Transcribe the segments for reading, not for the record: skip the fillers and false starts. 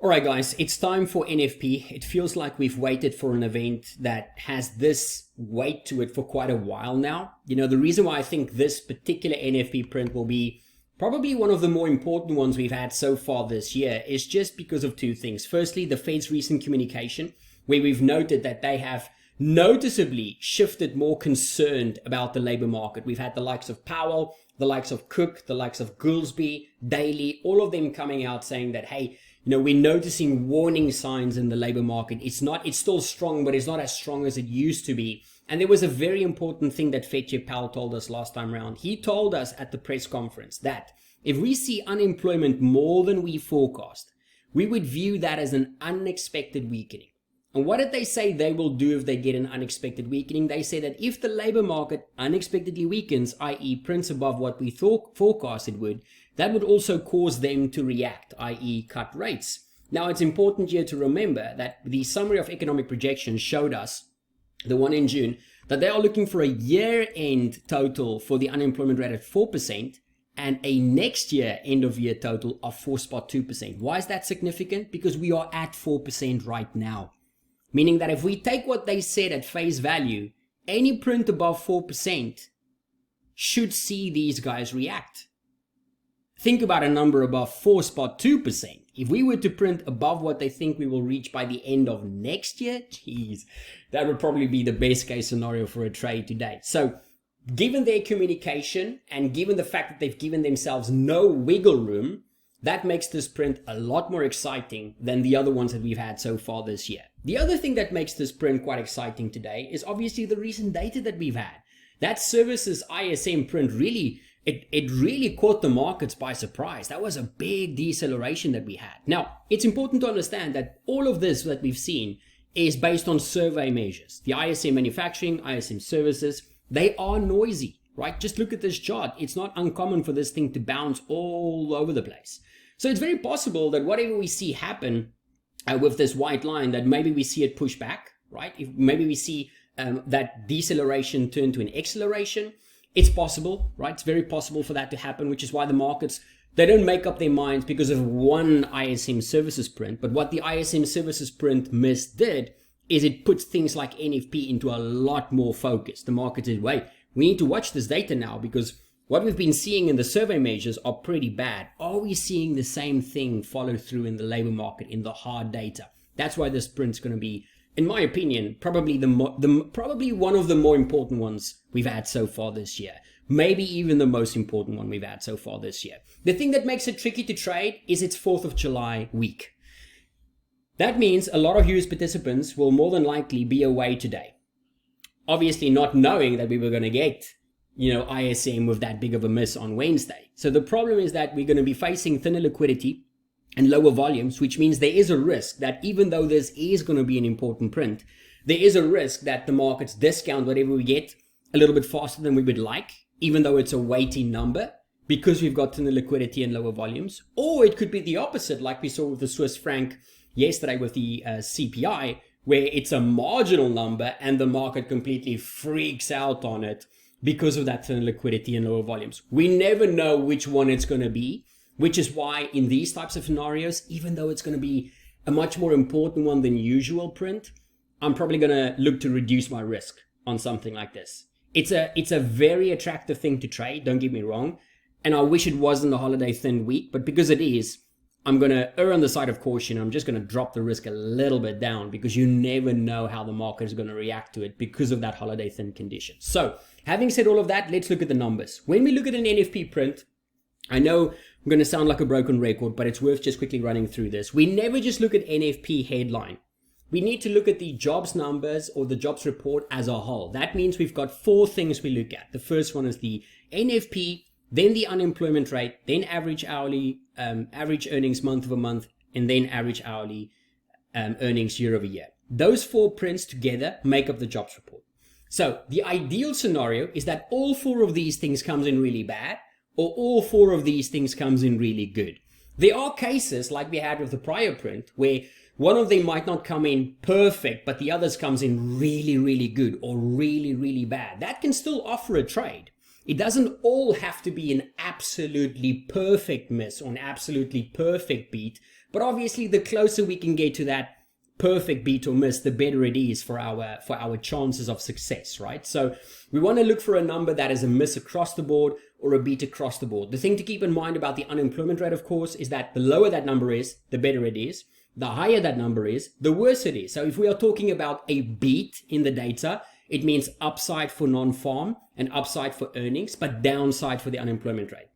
All right, guys, it's time for NFP. It feels like we've waited for an event that has this weight to it for quite a while now. You know, the reason why I think this particular NFP print will be probably one of the more important ones we've had so far this year is just because of two things. Firstly, the Fed's recent communication, where we've noted that they have noticeably shifted more concerned about the labor market. We've had the likes of Powell, the likes of Cook, the likes of Goolsbee, Daly, all of them coming out saying that, hey, you know, we're noticing warning signs in the labor market. It's still strong, but it's not as strong as it used to be. And there was a very important thing that Fed Chair Powell told us last time around. He told us at the press conference that if we see unemployment more than we forecast, we would view that as an unexpected weakening. And what did they say they will do if they get an unexpected weakening? They say that if the labor market unexpectedly weakens, i.e. prints above what we forecast it would, that would also cause them to react, i.e. cut rates. Now, it's important here to remember that the summary of economic projections showed us, the one in June, that they are looking for a year-end total for the unemployment rate at 4% and a next year end-of-year total of 4.2%. Why is that significant? Because we are at 4% right now. Meaning that if we take what they said at face value, any print above 4% should see these guys react. Think about a number above 4.2%. If we were to print above what they think we will reach by the end of next year, geez, that would probably be the best case scenario for a trade today. So given their communication and given the fact that they've given themselves no wiggle room, that makes this print a lot more exciting than the other ones that we've had so far this year. The other thing that makes this print quite exciting today is obviously the recent data that we've had. That services ISM print really, it really caught the markets by surprise. That was a big deceleration that we had. Now, it's important to understand that all of this that we've seen is based on survey measures. The ISM manufacturing, ISM services, they are noisy, right? Just look at this chart. It's not uncommon for this thing to bounce all over the place. So it's very possible that whatever we see happen with this white line, that maybe we see it push back, right? If maybe we see that deceleration turn to an acceleration, it's possible, right? It's very possible for that to happen, which is why the markets, they don't make up their minds because of one ISM services print. But what the ISM services print did is it puts things like NFP into a lot more focus. The market said, wait, we need to watch this data now because what we've been seeing in the survey measures are pretty bad. Are we seeing the same thing follow through in the labor market, in the hard data? That's why this print's going to be, in my opinion, probably probably one of the more important ones we've had so far this year. Maybe even the most important one we've had so far this year. The thing that makes it tricky to trade is it's 4th of July week. That means a lot of US participants will more than likely be away today. Obviously not knowing that we were going to get, you know, ISM with that big of a miss on Wednesday. So the problem is that we're going to be facing thinner liquidity and lower volumes, which means there is a risk that even though this is going to be an important print, there is a risk that the markets discount whatever we get a little bit faster than we would like, even though it's a weighty number, because we've got thinner liquidity and lower volumes. Or it could be the opposite, like we saw with the Swiss franc yesterday with the CPI, where it's a marginal number and the market completely freaks out on it because of that thin liquidity and lower volumes. We never know which one it's going to be, which is why in these types of scenarios, even though it's going to be a much more important one than usual print, I'm probably going to look to reduce my risk on something like this. It's a very attractive thing to trade, don't get me wrong, and I wish it wasn't a holiday thin week, but because it is, I'm going to err on the side of caution. I'm just going to drop the risk a little bit down because you never know how the market is going to react to it because of that holiday thin condition. So having said all of that, let's look at the numbers. When we look at an NFP print, I know I'm going to sound like a broken record, but it's worth just quickly running through this. We never just look at NFP headline. We need to look at the jobs numbers or the jobs report as a whole. That means we've got 4 things we look at. The first one is the NFP, then the unemployment rate, then average hourly, average earnings month over month, and then average hourly earnings year over year. Those 4 prints together make up the jobs report. So the ideal scenario is that all 4 of these things comes in really bad, or all 4 of these things comes in really good. There are cases like we had with the prior print where one of them might not come in perfect, but the others comes in really, really good or really, really bad. That can still offer a trade. It doesn't all have to be an absolutely perfect miss or an absolutely perfect beat But obviously, the closer we can get to that perfect beat or miss, the better it is for our chances of success, right? So we want to look for a number that is a miss across the board or a beat across the board. The thing to keep in mind about the unemployment rate, of course, is that the lower that number is, the better it is. The higher that number is, the worse it is. So if we are talking about a beat in the data, it means upside for non-farm and upside for earnings, but downside for the unemployment rate.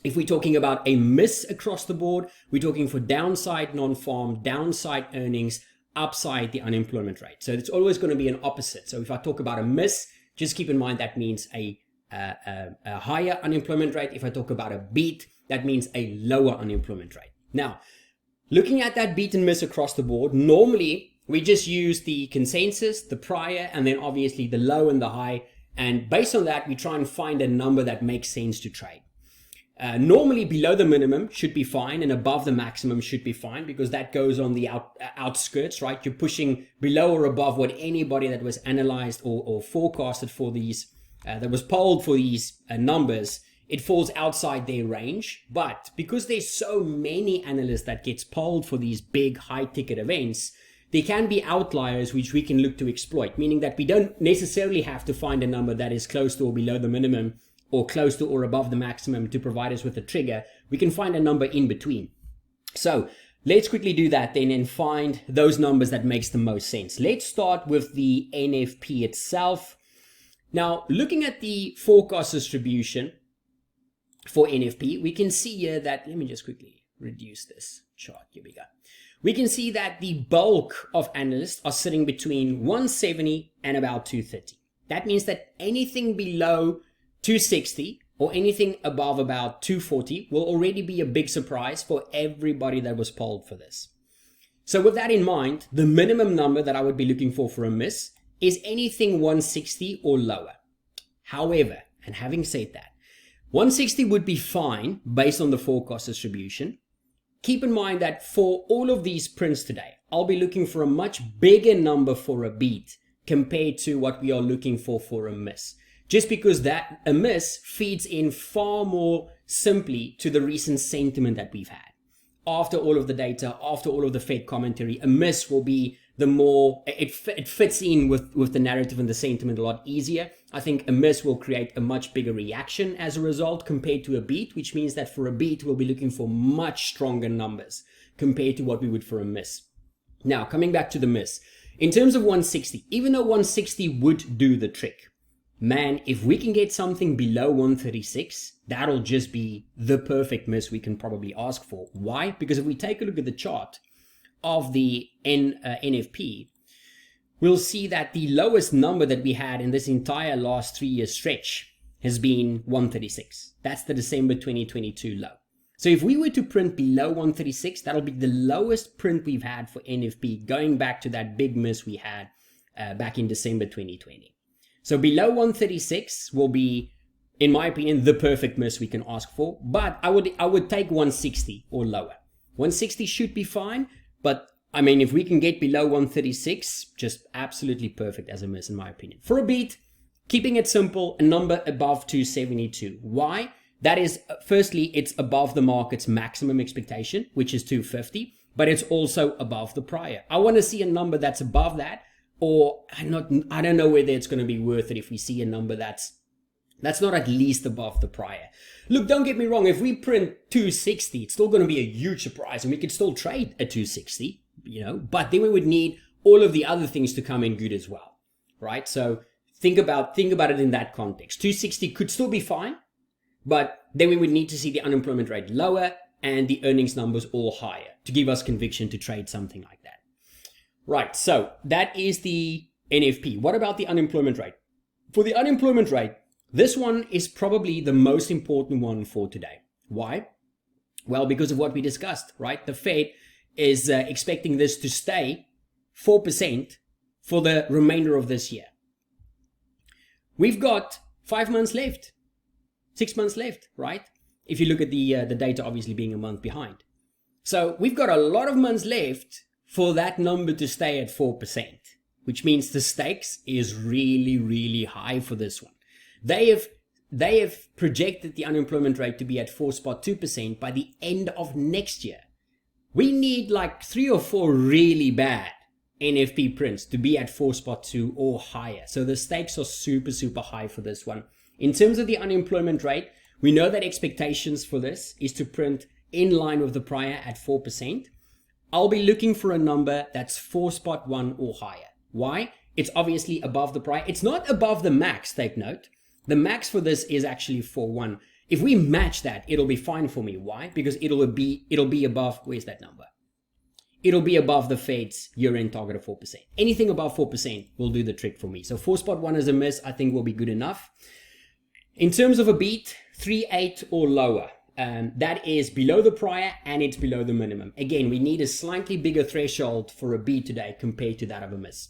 If we're talking about a miss across the board, we're talking for downside non-farm, downside earnings, upside the unemployment rate. So it's always going to be an opposite. So if I talk about a miss, just keep in mind that means a higher unemployment rate. If I talk about a beat, that means a lower unemployment rate. Now, looking at that beat and miss across the board, normally we just use the consensus, the prior, and then obviously the low and the high. And based on that, we try and find a number that makes sense to trade. Normally below the minimum should be fine and above the maximum should be fine, because that goes on the outskirts, right? You're pushing below or above what anybody that was analyzed or forecasted for these, that was polled for these numbers, it falls outside their range. But because there's so many analysts that gets polled for these big high ticket events, there can be outliers which we can look to exploit, meaning that we don't necessarily have to find a number that is close to or below the minimum or close to or above the maximum to provide us with a trigger. We can find a number in between. So let's quickly do that then and find those numbers that makes the most sense. Let's start with the NFP itself. Now, looking at the forecast distribution for NFP, we can see here that, let me just quickly reduce this chart. Here we go. We can see that the bulk of analysts are sitting between 170 and about 230. That means that anything below 260 or anything above about 240 will already be a big surprise for everybody that was polled for this. So with that in mind, the minimum number that I would be looking for a miss is anything 160 or lower. However, and having said that, 160 would be fine based on the forecast distribution. Keep in mind that for all of these prints today, I'll be looking for a much bigger number for a beat compared to what we are looking for a miss. Just because that a miss feeds in far more simply to the recent sentiment that we've had. After all of the data, after all of the Fed commentary, a miss will be the more, it fits in with the narrative and the sentiment a lot easier. I think a miss will create a much bigger reaction as a result compared to a beat, which means that for a beat, we'll be looking for much stronger numbers compared to what we would for a miss. Now, coming back to the miss, in terms of 160, even though 160 would do the trick, man, if we can get something below 136, that'll just be the perfect miss we can probably ask for. Why? Because if we take a look at the chart of the NFP, we'll see that the lowest number that we had in this entire last 3-year stretch has been 136. That's the December 2022 low. So if we were to print below 136, that'll be the lowest print we've had for NFP going back to that big miss we had back in December 2020. So below 136 will be, in my opinion, the perfect miss we can ask for. But I would take 160 or lower. 160 should be fine. But I mean, if we can get below 136, just absolutely perfect as a miss, in my opinion. For a beat, keeping it simple, a number above 272. Why? That is, firstly, it's above the market's maximum expectation, which is 250. But it's also above the prior. I want to see a number that's above that. Or I don't know whether it's going to be worth it if we see a number that's not at least above the prior. Look, don't get me wrong. If we print 260, it's still going to be a huge surprise, and we could still trade at 260, But then we would need all of the other things to come in good as well, right? So think about it in that context. 260 could still be fine, but then we would need to see the unemployment rate lower and the earnings numbers all higher to give us conviction to trade something like that. Right, so that is the NFP. What about the unemployment rate? For the unemployment rate, this one is probably the most important one for today. Why? Well, because of what we discussed, right? The Fed is expecting this to stay 4% for the remainder of this year. We've got 5 months left, 6 months left, right? If you look at the data obviously being a month behind. So we've got a lot of months left for that number to stay at 4%, which means the stakes is really, really high for this one. They have projected the unemployment rate to be at 4.2% by the end of next year. We need like 3 or 4 really bad NFP prints to be at 4.2 or higher. So the stakes are super, super high for this one. In terms of the unemployment rate, we know that expectations for this is to print in line with the prior at 4%. I'll be looking for a number that's 4.1 or higher. Why? It's obviously above the prior. It's not above the max, take note. The max for this is actually 4.1. If we match that, it'll be fine for me. Why? Because it'll be above, where's that number? It'll be above the Fed's year-end target of 4%. Anything above 4% will do the trick for me. So 4.1 as a miss, I think will be good enough. In terms of a beat, 3.8 or lower. That is below the prior and it's below the minimum. Again, we need a slightly bigger threshold for a beat today compared to that of a miss.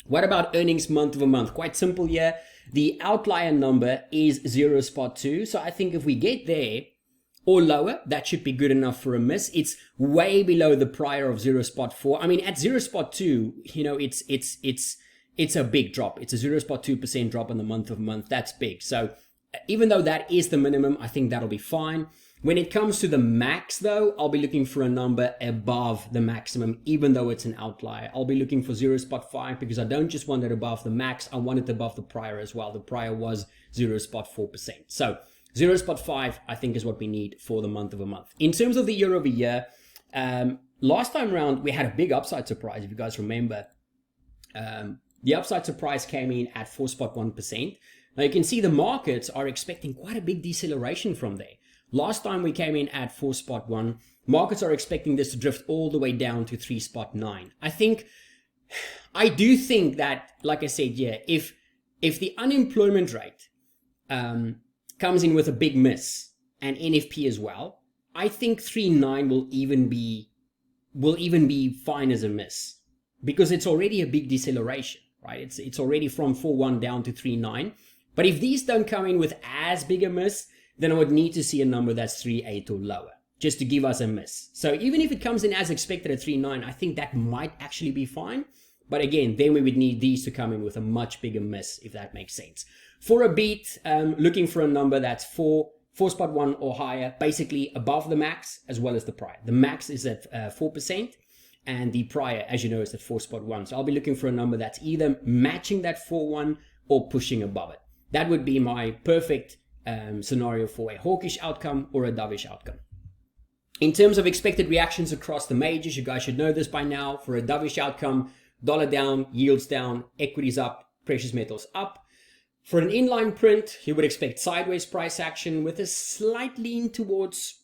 What about earnings month over month? Quite simple here. The outlier number is 0.2. So I think if we get there or lower, that should be good enough for a miss. It's way below the prior of 0.4. I mean, at 0.2, you know, it's a big drop. It's a 0.2% drop on the month over month. That's big. So even though that is the minimum, I think that'll be fine. When it comes to the max though, I'll be looking for a number above the maximum, even though it's an outlier. I'll be looking for 0.5 because I don't just want it above the max, I want it above the prior as well. The prior was 0.4%. So 0.5 I think is what we need for the month over month. In terms of the year over year, last time around we had a big upside surprise, if you guys remember. The upside surprise came in at 4.1%. Now you can see the markets are expecting quite a big deceleration from there. Last time we came in at 4.1, markets are expecting this to drift all the way down to 3.9. I do think that, like I said, yeah, if the unemployment rate comes in with a big miss and NFP as well, I think 3.9 will even be fine as a miss because it's already a big deceleration, right? It's already from 4.1 down to 3.9. But if these don't come in with as big a miss, then I would need to see a number that's 3.8 or lower, just to give us a miss. So even if it comes in as expected at 3.9, I think that might actually be fine. But again, then we would need these to come in with a much bigger miss, if that makes sense. For a beat, looking for a number that's 4.1 or higher, basically above the max as well as the prior. The max is at 4%. And the prior, as you know, is at 4.1. So I'll be looking for a number that's either matching that 4.1 or pushing above it. That would be my perfect scenario for a hawkish outcome or a dovish outcome. In terms of expected reactions across the majors, you guys should know this by now. For a dovish outcome, dollar down, yields down, equities up, precious metals up. For an inline print, you would expect sideways price action with a slight lean towards,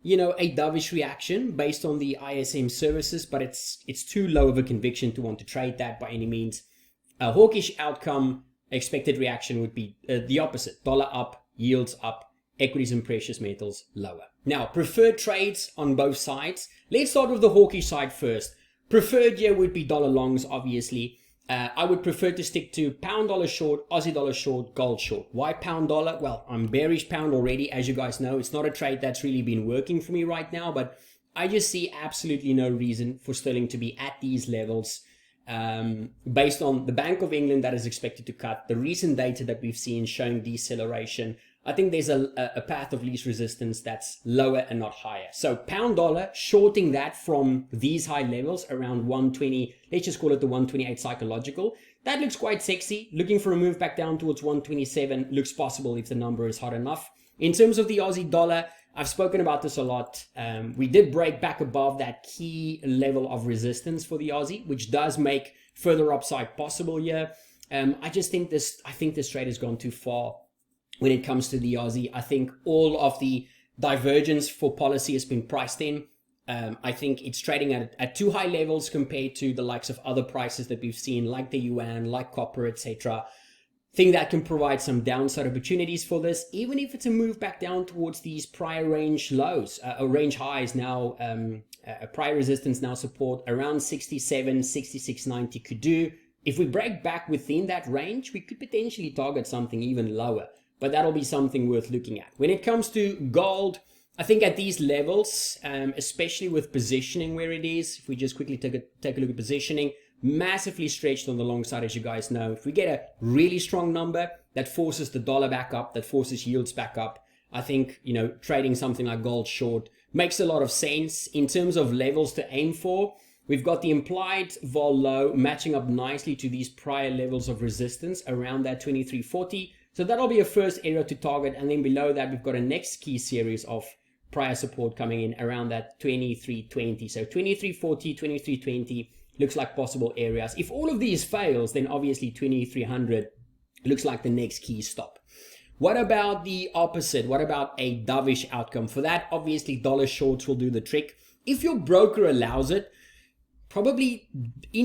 you know, a dovish reaction based on the ISM services, but it's too low of a conviction to want to trade that by any means. A hawkish outcome, expected reaction would be the opposite. Dollar up, yields up, equities and precious metals lower. Now, preferred trades on both sides. Let's start with the hawkish side first. Preferred here would be dollar longs, obviously. I would prefer to stick to pound dollar short, Aussie dollar short, gold short. Why pound dollar? Well, I'm bearish pound already, as you guys know. It's not a trade that's really been working for me right now, but I just see absolutely no reason for sterling to be at these levels. Based on the Bank of England that is expected to cut, the recent data that we've seen showing deceleration, I think there's a path of least resistance that's lower and not higher. So pound dollar, shorting that from these high levels around 120, let's just call it the 128 psychological. That looks quite sexy. Looking for a move back down towards 127 looks possible if the number is hot enough. In terms of the Aussie dollar, I've spoken about this a lot. We did break back above that key level of resistance for the Aussie, which does make further upside possible here. I think this trade has gone too far when it comes to the Aussie. I think all of the divergence for policy has been priced in. I think it's trading at too high levels compared to the likes of other prices that we've seen, like the yuan, like copper, etc. Think that can provide some downside opportunities for this, even if it's a move back down towards these prior range lows or range highs now. Prior resistance now support around 67, 66.90 could do. If we break back within that range, we could potentially target something even lower, but that'll be something worth looking at. When it comes to gold, I think at these levels, especially with positioning where it is, if we just quickly take a look at positioning, massively stretched on the long side, as you guys know. If we get a really strong number that forces the dollar back up, that forces yields back up, I think, you know, trading something like gold short makes a lot of sense. In terms of levels to aim for, we've got the implied vol low matching up nicely to these prior levels of resistance around that 2340. So that'll be a first area to target. And then below that, we've got a next key series of prior support coming in around that 2320. So 2340, 2320 looks like possible areas. If all of these fails, then obviously 2300 looks like the next key stop. What about the opposite? What about a dovish outcome? For that, obviously dollar shorts will do the trick. If your broker allows it, probably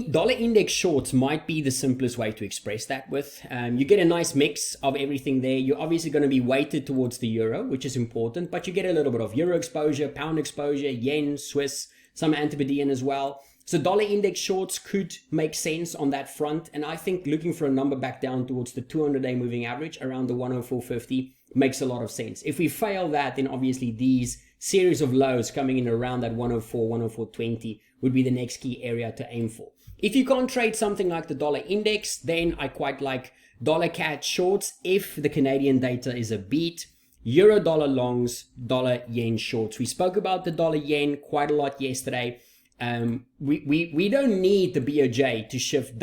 dollar index shorts might be the simplest way to express that with. You get a nice mix of everything there. You're obviously going to be weighted towards the euro, which is important, but you get a little bit of euro exposure, pound exposure, yen, Swiss, some antipodean as well. So dollar index shorts could make sense on that front. And I think looking for a number back down towards the 200-day moving average around the 104.50 makes a lot of sense. If we fail that, then obviously these series of lows coming in around that 104, 104.20 would be the next key area to aim for. If you can't trade something like the dollar index, then I quite like dollar CAD shorts if the Canadian data is a beat. Euro dollar longs, dollar yen shorts. We spoke about the dollar yen quite a lot yesterday. We don't need the BOJ to shift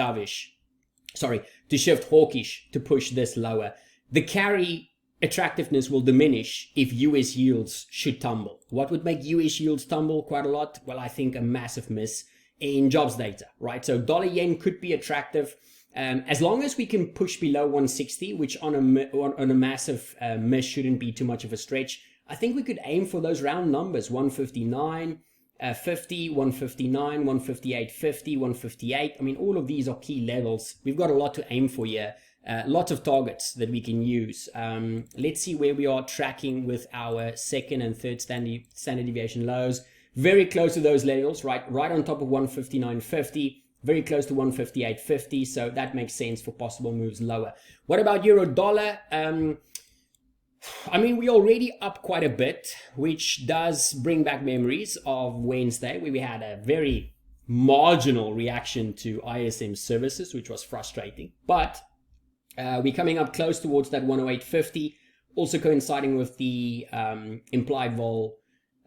hawkish to push this lower. The carry attractiveness will diminish if US yields should tumble. What would make US yields tumble quite a lot? Well, I think a massive miss in jobs data, right? So dollar yen could be attractive as long as we can push below 160, which on a massive miss shouldn't be too much of a stretch. I think we could aim for those round numbers, 159. 50, 159, 158.50, 158. I mean, all of these are key levels. We've got a lot to aim for here. Lots of targets that we can use. Let's see where we are tracking with our second and third standard deviation lows. Very close to those levels, right on top of 159.50, very close to 158.50. So that makes sense for possible moves lower. What about euro dollar? I mean, we're already up quite a bit, which does bring back memories of Wednesday, where we had a very marginal reaction to ISM services, which was frustrating. But we're coming up close towards that 108.50, also coinciding with the implied vol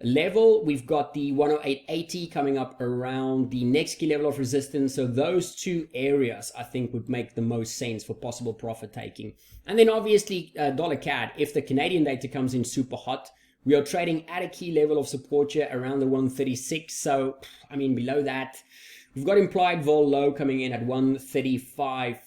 level. We've got the 108.80 coming up around the next key level of resistance. So those two areas I think would make the most sense for possible profit taking. And then obviously dollar CAD, if the Canadian data comes in super hot, we are trading at a key level of support here around the 136. So I mean, below that, we've got implied vol low coming in at 135.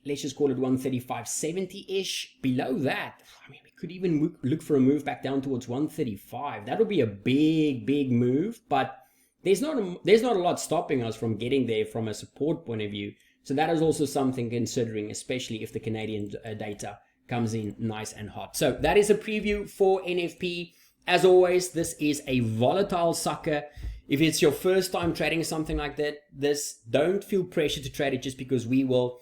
Let's just call it 135.70-ish. Below that, I mean, could even look for a move back down towards 135. That would be a big move, but there's not a lot stopping us from getting there from a support point of view. So that is also something considering, especially if the Canadian data comes in nice and hot. So that is a preview for NFP. As always, this is a volatile sucker. If it's your first time trading something like that, don't feel pressure to trade it just because we will.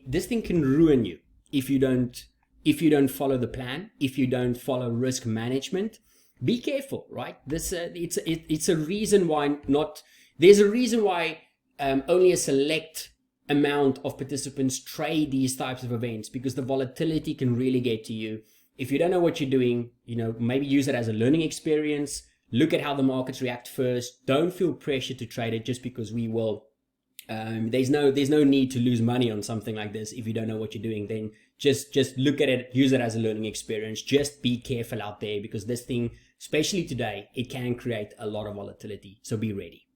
This thing can ruin you if you don't follow the plan, if you don't follow risk management. Be careful, right? It's a reason why there's a reason why only a select amount of participants trade these types of events, because the volatility can really get to you. If you don't know what you're doing, maybe use it as a learning experience. Look at how the markets react first. Don't feel pressure to trade it just because we will. There's no need to lose money on something like this if you don't know what you're doing. Then just look at it, use it as a learning experience. Just be careful out there, because this thing, especially today, it can create a lot of volatility. So be ready.